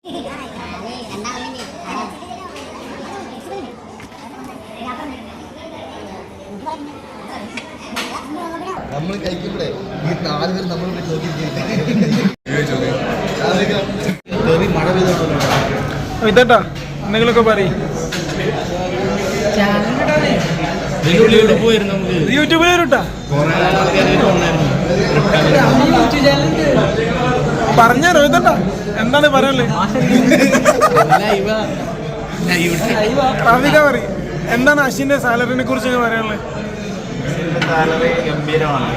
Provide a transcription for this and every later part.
നമ്മൾ കഴിക്കുമ്പോഴേ ഈ 4 പേര് നമ്മൾ മഴ പെയ്തോട്ടാ എന്തെങ്കിലുമൊക്കെ പറയും. യൂട്യൂബിൽ വരൂട്ടാ പറഞ്ഞാലോ ഇതട്ടാ എന്താണ് പറയാനുള്ളത്? റാഫിക പറയും എന്താണ് അശ്വിന്റെ സാലറിനെ കുറിച്ച് പറയാനുള്ളത്? സാലറി ഗംഭീരമാണ്.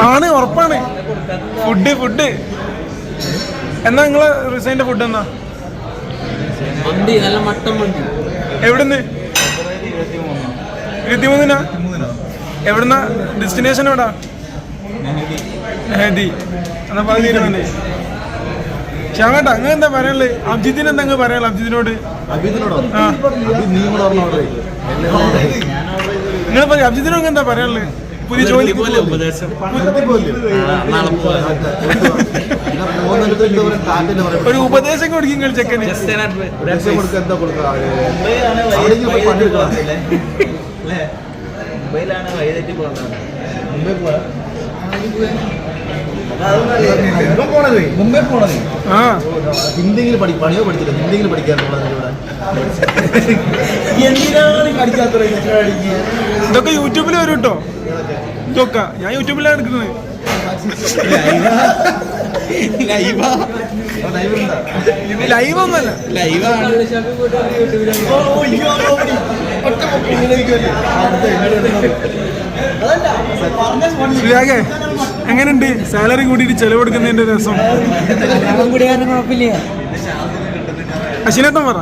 ആണ് ഉറപ്പാണ്. ഫുഡ് എന്നാ നിങ്ങളെ റിസൈൻ്റെ ഫുഡ് എന്നാ? എവിടുന്ന്? 23-നാ? എവിടുന്ന ഡെസ്റ്റിനേഷൻ എവിടാ? മെഹദി. എന്നാ പകുതി ഇരുന്നേ. ശ്യാമേട്ടാ അങ്ങനെ എന്താ പറയാനുള്ളത്? അഭിജിത്തിന് എന്താ അങ്ങ് പറയാനുള്ളത്? അഭിജിത്തിനോട് നിങ്ങൾ പറയും. അഭിജിത്തിനോട് എന്താ പറയാനുള്ളത്? പുതിയ ജോലി ഒരു ഉപദേശം കൊടുക്കും നിങ്ങൾ ചെക്കന്. മുംബൈ പോണത് ഹിന്ദിയിൽ പണിയോ പഠിച്ചില്ല. ഹിന്ദിയിൽ പഠിക്കാറുള്ളത് എന്തിനാണ് പഠിക്കാത്ത? ഇതൊക്കെ യൂട്യൂബിൽ വരും കേട്ടോ. ഇതൊക്കെ ഞാൻ യൂട്യൂബിലാണ് എടുക്കുന്നത്. ലൈവ് ഒന്നല്ല, ശ്രീയാകെ എങ്ങനെയുണ്ട് സാലറി കൂട്ടിയിട്ട് ചെലവെടുക്കുന്നതിന്റെ രസം? അശ്വിനേട്ടൻ പറ.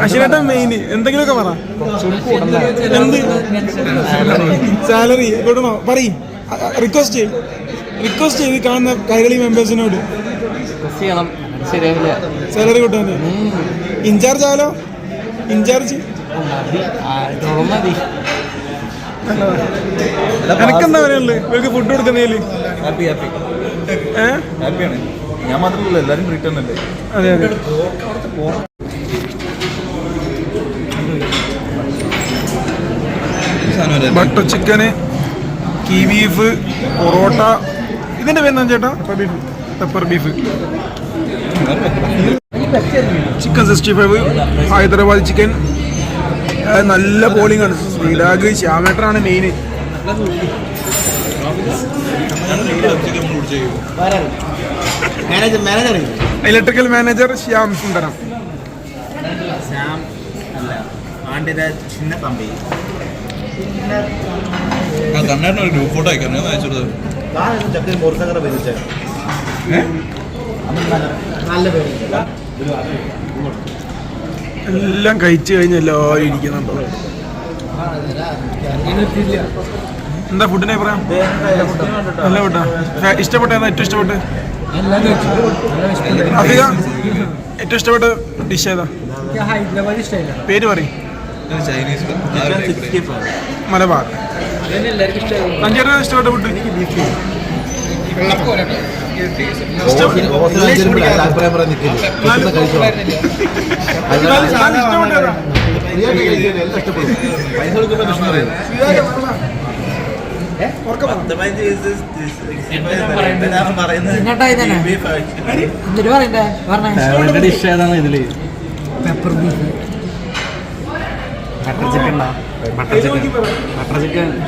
അശ്വിനേട്ടൻ മെയിൻ എന്തെങ്കിലുമൊക്കെ പറ. എന്ത് സാലറി കൂട്ടണോ? പറയും. റിക്വസ്റ്റ് ചെയ്ത് കാണുന്ന കൈരളി മെമ്പേഴ്സിനോട് സാലറി കൂട്ടാൻ. ഇൻചാർജ് ആലോ? ഇൻചാർജ് എനക്കെന്താ പറയാനുള്ളത്? ഇവർക്ക് ഫുഡ് കൊടുക്കുന്നതില് ഞാൻ മാത്രമല്ല എല്ലാരും റിട്ടേൺ അല്ലേ? അതെ അതെ. ബട്ടർ ചിക്കന്, കീ ബീഫ്, പൊറോട്ട. ഇതിന്റെ പേരെന്താ ചേട്ടാ? Pepper beef, chicken 65, Hyderabad chicken. നല്ല ബോളിംഗ് ആണ്. ശ്രീരാഗ് ശ്യാമേട്ടനാണ് main. Electrical manager Shyam Sundaram. Group photo അയച്ചു. എല്ലാം കഴിച്ചു കഴിഞ്ഞ് എല്ലാവരും ഇരിക്കുന്നുണ്ടോ? എന്താ ഫുഡിനെ പറയാം? നല്ല ഫുഡാ. ഇഷ്ടപ്പെട്ട ഏറ്റവും ഇഷ്ടപ്പെട്ട്? അധിക ഏറ്റവും ഇഷ്ടപ്പെട്ട ഡിഷ് ഏതാ? പേര് പറയും. മലബാർ. അഞ്ചേട്ടാ ഇഷ്ടപ്പെട്ട ഫുഡ്?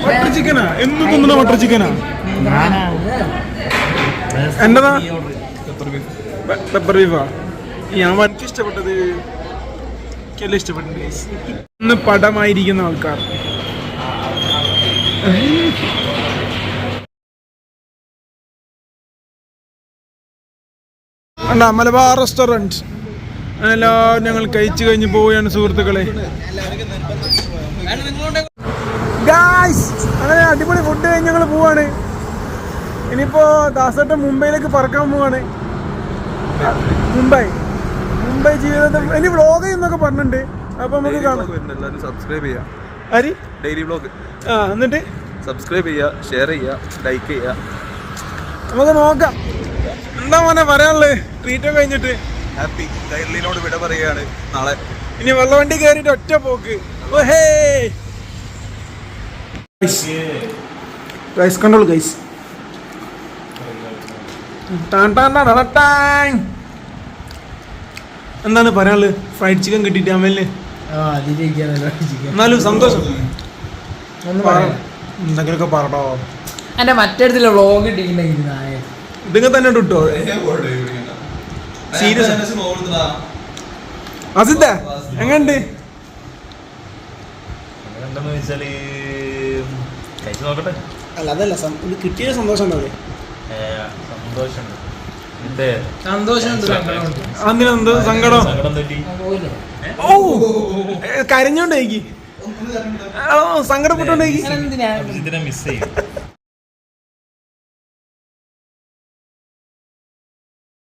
ബട്ടർ ചിക്കനാ? എന്ത് തിന്നണ ബട്ടർ ചിക്കനാ? എന്റെതാ പെപ്പർ ബീഫാ. ഞാൻ എനിക്ക് ഇഷ്ടപ്പെട്ടത് എനിക്കെല്ലാം ഇഷ്ടപ്പെട്ടത് ഇന്ന് പടമായിരിക്കുന്ന ആൾക്കാർ. അല്ല, മലബാർ റെസ്റ്റോറൻറ്റ്. എല്ലാവരും ഞങ്ങൾ കഴിച്ചു കഴിഞ്ഞ് പോവുകയാണ് സുഹൃത്തുക്കളെ. അങ്ങനെ അടിപൊളി ഫുഡ് കഴിഞ്ഞ് ഞങ്ങൾ പോവാണ്. ഇനിയിപ്പോ ദാസേട്ടൻ മുംബൈയിലേക്ക് പറക്കാൻ പോവാണ്. മുംബൈ ജീവിതത്തിൽ ഇനി വ്ളോഗ് എന്നൊക്കെ പറഞ്ഞിട്ടുണ്ട്. അപ്പൊ നമുക്ക് കാണാം. സബ്സ്ക്രൈബ് ചെയ്യാം. ആര് ഡെയിലി വ്ളോഗ് ആ എന്നിട്ട് സബ്സ്ക്രൈബ് ചെയ്യുക, ഷെയർ ചെയ്യുക, ലൈക്ക് ചെയ്യുക. നമുക്ക് നോക്കാം എന്താ മോനെ പറയാനുള്ളത് ട്രീറ്റൊക്കെ കഴിഞ്ഞിട്ട്. ഹാപ്പി കൈരളിനോട് വിട പറയുകയാണ് നാളെ. ഇനി വെള്ളവണ്ടി കയറിയിട്ട് ഒറ്റ പോക്ക്. ഓഹേ ഗൈസ് കണ്ടോളൂ ഗൈസ്. എന്താണ് പറയാനുള്ളത്? ഫ്രൈഡ് ചിക്കൻ കിട്ടിയിട്ട് അമ്മല് എന്നാലും സന്തോഷം. എന്തെങ്കിലുമൊക്കെ പറഞ്ഞോ. എന്റെ മറ്റേടത്തില്ല വ്ളോഗ് ഇട്ടിട്ടുണ്ടെങ്കിൽ ഇതിങ്ങനെ തന്നെ കിട്ടോ? സീരിയസ് അസിദ്ധ എങ്ങണ്ട്? എന്താന്ന് വെച്ചാല് കഴിച്ചു നോക്കട്ടെ. അല്ല അതല്ല ഇത് കിട്ടിയ സന്തോഷം ഉണ്ടാവില്ലേ? സന്തോഷമുണ്ട്. എന്റെ സന്തോഷമുണ്ട്, സങ്കടമുണ്ട്. അതിനെന്ത് സങ്കടം? സങ്കടം തെറ്റി. ഓ കരഞ്ഞോണ്ടേക്ക് സങ്കടപ്പെട്ടോണ്ടേക്ക് ഇതിനെ മിസ് ചെയ്യും.